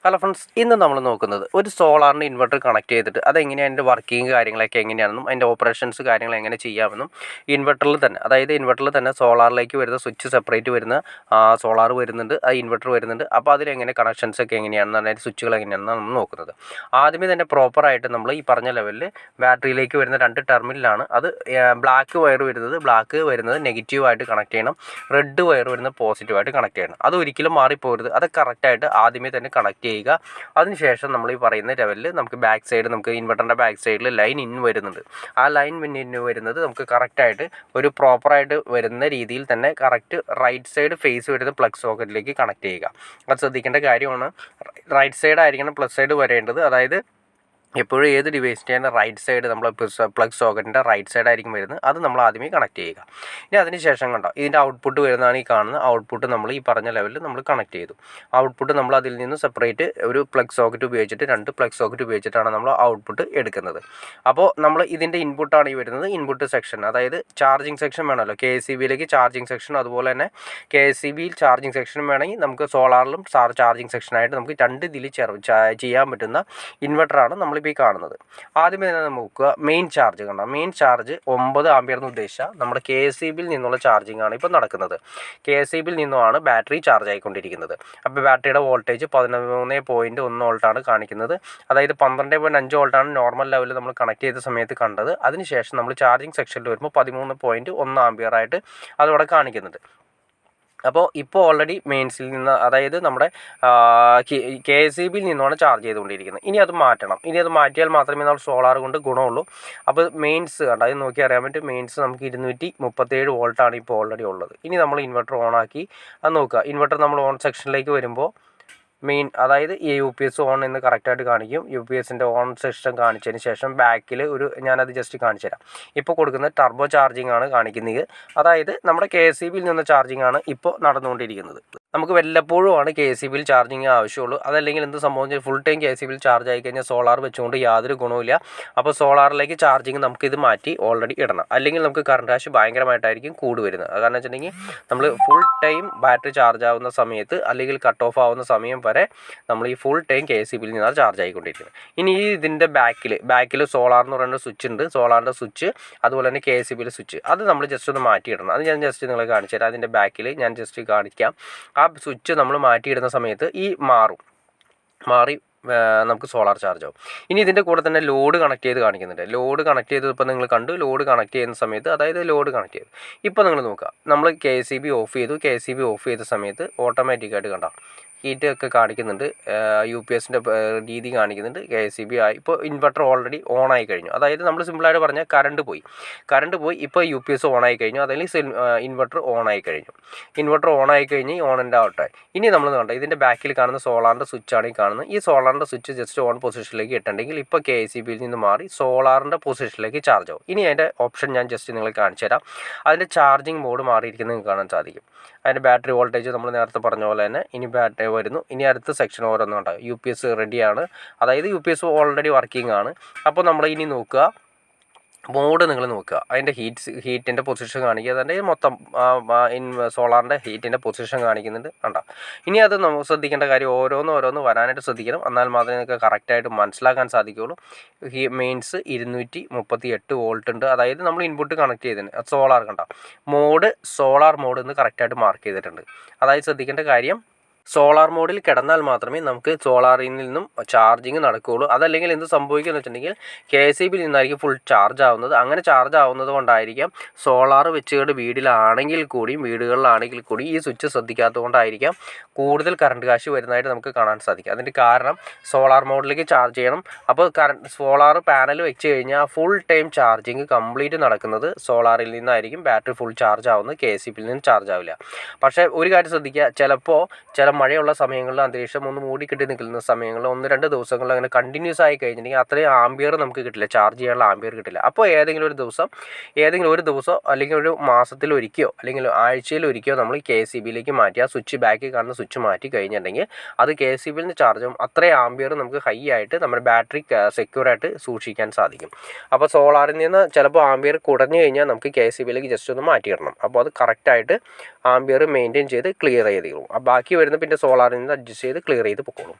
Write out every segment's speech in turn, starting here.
Hello friends, ഇന്ന് നമ്മൾ നോക്കുന്നത് ഒരു സോളാറിൻ്റെ ഇൻവെർട്ടർ കണക്ട് ചെയ്തിട്ട് അതെങ്ങനെയാണ് അതിൻ്റെ വർക്കിംഗ് കാര്യങ്ങളൊക്കെ എങ്ങനെയാണെന്നും അതിൻ്റെ ഓപ്പറേഷൻസ് കാര്യങ്ങൾ എങ്ങനെ ചെയ്യാമെന്നും ഇൻവെർട്ടറിൽ തന്നെ സോളാറിലേക്ക് വരുന്ന സ്വിച്ച് സെപ്പറേറ്റ് വരുന്ന സോളാർ വരുന്നുണ്ട്, ആ ഇൻവെർട്ടർ വരുന്നുണ്ട്. അപ്പോൾ അതിലെങ്ങനെ കണക്ഷൻസ് ഒക്കെ എങ്ങനെയാണെന്ന് അതിൻ്റെ സ്വിച്ചുകൾ എങ്ങനെയാണെന്ന് നമ്മൾ നോക്കുന്നത്. ആദ്യമേ തന്നെ പ്രോപ്പറായിട്ട് നമ്മൾ ഈ പറഞ്ഞ ലെവലിൽ ബാറ്ററിയിലേക്ക് വരുന്ന 2 ടെർമിനലാണ് അത് ബ്ലാക്ക് വരുന്നത് നെഗറ്റീവായിട്ട് കണക്ട് ചെയ്യണം, റെഡ് വയർ വരുന്നത് പോസിറ്റീവായിട്ട് കണക്ട് ചെയ്യണം. അത് ഒരിക്കലും മാറിപ്പോകരുത്. അത് കറക്റ്റായിട്ട് ആദ്യമേ തന്നെ കണക്ട് ചെയ്യുക. അതിനുശേഷം നമ്മൾ ഈ പറയുന്ന ലെവലിൽ നമുക്ക് നമുക്ക് ഇൻവെർട്ടറിൻ്റെ ബാക്ക് സൈഡിൽ ലൈൻ ഇൻ വരുന്നുണ്ട്. ആ ലൈൻ ഇൻ വരുന്നത് നമുക്ക് കറക്റ്റായിട്ട് ഒരു പ്രോപ്പറായിട്ട് വരുന്ന രീതിയിൽ തന്നെ കറക്റ്റ് റൈറ്റ് സൈഡ് ഫേസ് വരുന്ന പ്ലഗ് സോക്കറ്റിലേക്ക് കണക്ട് ചെയ്യുക. അത് ശ്രദ്ധിക്കേണ്ട കാര്യമാണ്. റൈറ്റ് സൈഡ് ആയിരിക്കണം പ്ലഗ് സൈഡ് വരേണ്ടത്. അതായത് എപ്പോഴും ഏത് ഡിവൈസിൻ്റെയാണ് റൈറ്റ് സൈഡ് നമ്മൾ പ്ലഗ് സോക്കറ്റിൻ്റെ റൈറ്റ് സൈഡ് ആയിരിക്കും വരുന്നത്. അത് നമ്മൾ ആദ്യമേ കണക്ട് ചെയ്യുക. ഇനി അതിന് ശേഷം കണ്ടോ, ഇതിൻ്റെ ഔട്ട്പുട്ട് വരുന്നതാണ് ഈ കാണുന്ന ഔട്ട്പുട്ട്. നമ്മൾ ഈ പറഞ്ഞ ലെവലിൽ നമ്മൾ കണക്ട് ചെയ്തു. ഔട്ട്പുട്ട് നമ്മൾ അതിൽ നിന്ന് സെപ്പറേറ്റ് ഒരു പ്ലഗ് സോക്കറ്റ് ഉപയോഗിച്ചിട്ട് 2 പ്ലഗ് സോക്കറ്റ് ഉപയോഗിച്ചിട്ടാണ് നമ്മൾ ഔട്ട്പുട്ട് എടുക്കുന്നത്. അപ്പോൾ നമ്മൾ ഇതിൻ്റെ ഇൻപുട്ടാണ് ഈ വരുന്നത്. ഇൻപുട്ട് സെക്ഷൻ, അതായത് ചാർജിങ് സെക്ഷൻ വേണമല്ലോ. KCBയിലേക്ക് ചാർജിങ് സെക്ഷൻ, അതുപോലെ തന്നെ KCBയിൽ ചാർജിങ് സെക്ഷനും വേണമെങ്കിൽ നമുക്ക് സോളാറിലും ചാർജിങ് സെക്ഷനായിട്ട് നമുക്ക് 2 ഇതിൽ ചെയ്യാൻ പറ്റുന്ന ഇൻവെർട്ടറാണ് നമ്മൾ ഇപ്പോൾ ഈ കാണുന്നത്. ആദ്യമേ തന്നെ നമുക്ക് മെയിൻ ചാർജ് കണ്ടോ. മെയിൻ ചാർജ് 9 ആമ്പിയർ എന്ന് ഉദ്ദേശിച്ചാൽ നമ്മുടെ KCBയിൽ നിന്നുള്ള ചാർജിങ് ആണ് ഇപ്പോൾ നടക്കുന്നത്. KCBയിൽ നിന്നുമാണ് ബാറ്ററി ചാർജ് ആയിക്കൊണ്ടിരിക്കുന്നത്. അപ്പോൾ ബാറ്ററിയുടെ വോൾട്ടേജ് 13.1 വോൾട്ടാണ് കാണിക്കുന്നത്. അതായത് 12.5 വോൾട്ടാണ് നോർമൽ ലെവലിൽ നമ്മൾ കണക്ട് ചെയ്ത സമയത്ത് കണ്ടത്. അതിനുശേഷം നമ്മൾ ചാർജിങ് സെക്ഷനിൽ വരുമ്പോൾ 13.1 ആമ്പിയർ ആയിട്ട് അതവിടെ കാണിക്കുന്നുണ്ട്. അപ്പോൾ ഇപ്പോൾ ഓൾറെഡി മെയിൻസിൽ നിന്ന്, അതായത് നമ്മുടെ KCBയിൽ നിന്നാണ് ചാർജ് ചെയ്തുകൊണ്ടിരിക്കുന്നത്. ഇനി അത് മാറ്റണം. ഇനി അത് മാറ്റിയാൽ മാത്രമേ നമ്മൾ സോളാർ കൊണ്ട് ഗുണമുള്ളൂ. അപ്പോൾ മെയിൻസ് കണ്ട, അത് നോക്കി അറിയാൻ പറ്റും. മെയിൻസ് നമുക്ക് 237 വോൾട്ടാണ് ഇപ്പോൾ ഓൾറെഡി ഉള്ളത്. ഇനി നമ്മൾ ഇൻവെർട്ടർ ഓണാക്കി അത് നോക്കുക. ഇൻവെർട്ടർ നമ്മൾ ഓൺ സെക്ഷനിലേക്ക് വരുമ്പോൾ അതായത് ഈ UPS ഓൺ എന്ന് കറക്റ്റായിട്ട് കാണിക്കും. UPSൻ്റെ ഓൺ സെക്ഷൻ കാണിച്ചതിന് ശേഷം ബാക്കിൽ ഞാനത് ജസ്റ്റ് കാണിച്ചു തരാം. ഇപ്പോൾ കൊടുക്കുന്നത് ടർബോ ചാർജിങ് ആണ് കാണിക്കുന്നത്. അതായത് നമ്മുടെ KCBയിൽ നിന്ന് ചാർജിങ് ആണ് ഇപ്പോൾ നടന്നുകൊണ്ടിരിക്കുന്നത്. നമുക്ക് വല്ലപ്പോഴുമാണ് KCBയിൽ ചാർജിങ് ആവശ്യമുള്ളൂ. അതല്ലെങ്കിൽ എന്ത് സംഭവിച്ചാൽ ഫുൾ ടൈം KCBയിൽ ചാർജ് ആയി കഴിഞ്ഞാൽ സോളാർ വെച്ചുകൊണ്ട് യാതൊരു ഗുണവുമില്ല. അപ്പോൾ സോളാറിലേക്ക് ചാർജിങ് നമുക്കിത് മാറ്റി ഓൾറെഡി ഇടണം. അല്ലെങ്കിൽ നമുക്ക് കറണ്ട് കാശ് ഭയങ്കരമായിട്ടായിരിക്കും കൂടി വരുന്നത്. കാരണം വെച്ചിട്ടുണ്ടെങ്കിൽ നമ്മൾ ഫുൾ ടൈം ബാറ്ററി ചാർജ് ആവുന്ന സമയത്ത് അല്ലെങ്കിൽ കട്ട് ഓഫ് ആവുന്ന സമയം വരെ നമ്മൾ ഈ ഫുൾ ടൈം KCBയിൽ നിന്നാണ് ചാർജ് ആയിക്കൊണ്ടിരിക്കുന്നത്. ഇനി ഇതിൻ്റെ ബാക്കിൽ സോളാർ എന്ന് പറയുന്ന സ്വിച്ച് ഉണ്ട്. സോളാറിൻ്റെ സ്വിച്ച്, അതുപോലെ തന്നെ KCBയിലെ സ്വിച്ച്, അത് നമ്മൾ ജസ്റ്റ് ഒന്ന് മാറ്റിയിടണം. അത് ഞാൻ ജസ്റ്റ് നിങ്ങളെ കാണിച്ചു തരാം. അതിൻ്റെ ബാക്കിൽ ഞാൻ ജസ്റ്റ് കാണിക്കാം. ആ സ്വിച്ച് നമ്മൾ മാറ്റിയിടുന്ന സമയത്ത് മാറി നമുക്ക് സോളാർ ചാർജ് ആവും. ഇനി ഇതിൻ്റെ കൂടെ തന്നെ ലോഡ് കണക്ട് ചെയ്ത് കാണിക്കുന്നുണ്ട്. ലോഡ് കണക്ട് ചെയ്ത് ഇപ്പോൾ നിങ്ങൾ കണ്ടു. ലോഡ് കണക്ട് ചെയ്യുന്ന സമയത്ത്, അതായത് ലോഡ് കണക്ട് ചെയ്തു. ഇപ്പോൾ നിങ്ങൾ നോക്കുക, നമ്മൾ KCB ഓഫ് ചെയ്തു. KCB ഓഫ് ചെയ്ത സമയത്ത് ഓട്ടോമാറ്റിക്കായിട്ട് കണ്ടോ ഹീറ്റ് ഒക്കെ കാണിക്കുന്നുണ്ട്. UPSൻ്റെ രീതി കാണിക്കുന്നുണ്ട്. KCB ആയി. ഇപ്പോൾ ഇൻവെർട്ടർ ഓൾറെഡി ഓൺ ആയി കഴിഞ്ഞു. അതായത് നമ്മൾ സിമ്പിളായിട്ട് പറഞ്ഞാൽ കറണ്ട് പോയി. ഇപ്പോൾ UPS ഓൺ ആയി കഴിഞ്ഞു. അല്ലെങ്കിൽ ഇൻവെർട്ടർ ഓൺ ആയി കഴിഞ്ഞു. ഇൻവെർട്ടർ ഓൺ ആയി കഴിഞ്ഞ് ഓൺ ആൻഡ് ഔട്ടായി. ഇനി നമ്മൾ കണ്ടോ, ഇതിൻ്റെ ബാക്കിൽ കാണുന്ന സോളാറിൻ്റെ സ്വിച്ചാണ് ഈ കാണുന്നത്. ഈ സോളാറിൻ്റെ സ്വിച്ച് ജസ്റ്റ് ഓൺ പൊസിഷനിലേക്ക് ഇട്ടുണ്ടെങ്കിൽ ഇപ്പോൾ KCBയിൽ നിന്ന് മാറി സോളാറിൻ്റെ പൊസിഷനിലേക്ക് ചാർജ് ആവും. ഇനി അതിൻ്റെ ഓപ്ഷൻ ഞാൻ ജസ്റ്റ് നിങ്ങൾക്ക് കാണിച്ചു തരാം. അതിൻ്റെ ചാർജിങ് മോഡ് മാറിയിരിക്കുന്നത് നിങ്ങൾക്ക് കാണാൻ സാധിക്കും. അതിൻ്റെ ബാറ്ററി വോൾട്ടേജ് നമ്മൾ നേരത്തെ പറഞ്ഞ പോലെ തന്നെ ഇനി ബാറ്ററി വരുന്നു. ഇനി അടുത്ത സെക്ഷൻ ഓരോന്നും ഉണ്ടാകും. UPS റെഡിയാണ്. അതായത് UPS ഓൾറെഡി വർക്കിംഗ് ആണ്. അപ്പോൾ നമ്മൾ ഇനി നോക്കുക, മോഡ് നിങ്ങൾ നോക്കുക. അതിൻ്റെ ഹീറ്റിൻ്റെ പൊസിഷൻ കാണിക്കുക. അതിൻ്റെ മൊത്തം സോളാറിൻ്റെ ഹീറ്റിൻ്റെ പൊസിഷൻ കാണിക്കുന്നുണ്ട്. കണ്ടോ. ഇനി അത് നമുക്ക് ശ്രദ്ധിക്കേണ്ട കാര്യം, ഓരോന്ന് വരാനായിട്ട് ശ്രദ്ധിക്കണം. എന്നാൽ മാത്രമേ നിങ്ങൾക്ക് കറക്റ്റായിട്ട് മനസ്സിലാക്കാൻ സാധിക്കുകയുള്ളൂ. മെയിൻസ് 238 വോൾട്ട് ഉണ്ട്. അതായത് നമ്മൾ ഇൻപുട്ട് കണക്ട് ചെയ്തിട്ടുണ്ട്. സോളാർ കണ്ടോ, സോളാർ മോഡ് എന്ന് കറക്റ്റായിട്ട് മാർക്ക് ചെയ്തിട്ടുണ്ട്. അതായത് ശ്രദ്ധിക്കേണ്ട കാര്യം, സോളാർ മോഡിൽ കിടന്നാൽ മാത്രമേ നമുക്ക് സോളാറിൽ നിന്നും ചാർജിങ് നടക്കുകയുള്ളൂ. അതല്ലെങ്കിൽ എന്ത് സംഭവിക്കുമെന്ന് വെച്ചിട്ടുണ്ടെങ്കിൽ KCBയിൽ നിന്നായിരിക്കും ഫുൾ ചാർജ് ആവുന്നത്. അങ്ങനെ ചാർജ് ആവുന്നത് കൊണ്ടായിരിക്കാം സോളാർ വെച്ചുകൊണ്ട് വീടുകളിലാണെങ്കിൽ കൂടി ഈ സ്വിച്ച് ശ്രദ്ധിക്കാത്തത് കൊണ്ടായിരിക്കാം കൂടുതൽ കറണ്ട് കാശ് വരുന്നതായിട്ട് നമുക്ക് കാണാൻ സാധിക്കും. അതിൻ്റെ കാരണം സോളാർ മോഡിലേക്ക് ചാർജ് ചെയ്യണം. അപ്പോൾ സോളാർ പാനൽ വെച്ച് കഴിഞ്ഞാൽ ഫുൾ ടൈം ചാർജിങ് കംപ്ലീറ്റ് നടക്കുന്നത് സോളാറിൽ നിന്നായിരിക്കും. ബാറ്ററി ഫുൾ ചാർജ് ആവുന്നത് KCBയിൽ നിന്ന് ചാർജ് ആവില്ല. പക്ഷേ ഒരു കാര്യം ശ്രദ്ധിക്കുക, ചില മഴയുള്ള സമയങ്ങളിൽ അന്തരീക്ഷം ഒന്ന് മൂടിക്കെട്ടി നിൽക്കുന്ന സമയങ്ങളിൽ 1-2 ദിവസങ്ങളിൽ അങ്ങനെ കണ്ടിന്യൂസ് ആയി കഴിഞ്ഞിട്ടുണ്ടെങ്കിൽ അത്രയും ആമ്പിയർ നമുക്ക് കിട്ടില്ല, ചാർജ് ചെയ്യാനുള്ള ആമ്പിയർ കിട്ടില്ല. അപ്പോൾ ഏതെങ്കിലും ഒരു ദിവസം അല്ലെങ്കിൽ ഒരു മാസത്തിലൊരിക്കോ അല്ലെങ്കിൽ ആഴ്ചയിലൊരിക്കോ നമ്മൾ KCBയിലേക്ക് മാറ്റി ആ സ്വിച്ച് ബാക്കിൽ കാണുന്ന സ്വിച്ച് മാറ്റി കഴിഞ്ഞിട്ടുണ്ടെങ്കിൽ അത് KCBയിൽ നിന്ന് ചാർജ് ആവും. അത്രയും ആമ്പിയർ നമുക്ക് ഹൈ ആയിട്ട് നമ്മുടെ ബാറ്ററി സെക്യൂറായിട്ട് സൂക്ഷിക്കാൻ സാധിക്കും. അപ്പോൾ സോളാറിൽ നിന്ന് ചിലപ്പോൾ ആമ്പിയർ കുറഞ്ഞു കഴിഞ്ഞാൽ നമുക്ക് KCBയിലേക്ക് ജസ്റ്റ് ഒന്ന് മാറ്റിയിടണം. അപ്പോൾ അത് കറക്റ്റായിട്ട് ആമ്പിയർ മെയിൻറ്റെയിൻ ചെയ്ത് ക്ലിയർ ചെയ്തിരിക്കും. ബാക്കി വരുന്ന പിന്നെ സോളാറിൽ നിന്ന് അഡ്ജസ്റ്റ് ചെയ്ത് ക്ലിയർ ചെയ്ത് പൊക്കോളും.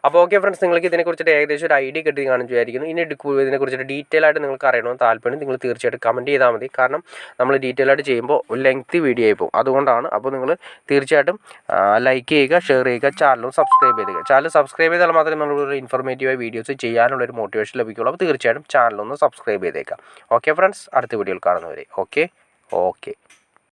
അപ്പോൾ ഓക്കെ ഫ്രണ്ട്സ്, നിങ്ങൾക്ക് ഇതിനെക്കുറിച്ചിട്ട് ഏകദേശം ഒരു ഐഡിയ കിട്ടി കാണും വിചാരിക്കുന്നു. ഇനി ഇതിനെക്കുറിച്ചിട്ട് ഡീറ്റെയിൽ ആയിട്ട് നിങ്ങൾക്ക് അറിയണമെന്ന് താല്പര്യം നിങ്ങൾ തീർച്ചയായിട്ടും കമൻറ്റ് ചെയ്താൽ മതി. കാരണം നമ്മൾ ഡീറ്റെയിൽ ആയിട്ട് ചെയ്യുമ്പോൾ ഒരു ലെങ്തി വീഡിയോ ആയി പോകും, അതുകൊണ്ടാണ്. അപ്പോൾ നിങ്ങൾ തീർച്ചയായിട്ടും ലൈക്ക് ചെയ്യുക, ഷെയർ ചെയ്യുക, ചാനലും സബ്സ്ക്രൈബ് ചെയ്യുക. ചാനൽ സബ്സ്ക്രൈബ് ചെയ്താൽ മാത്രമേ നമ്മളൊരു ഇൻഫോർമേറ്റീവായ വീഡിയോസ് ചെയ്യാനുള്ളൊരു മോട്ടിവേഷൻ ലഭിക്കുള്ളൂ. അപ്പോൾ തീർച്ചയായിട്ടും ചാനലൊന്ന് സബ്സ്ക്രൈബ് ചെയ്തേക്കാം. ഓക്കെ ഫ്രണ്ട്സ്, അടുത്ത വീഡിയോയിൽ കാണുന്നവരെ ഓക്കെ.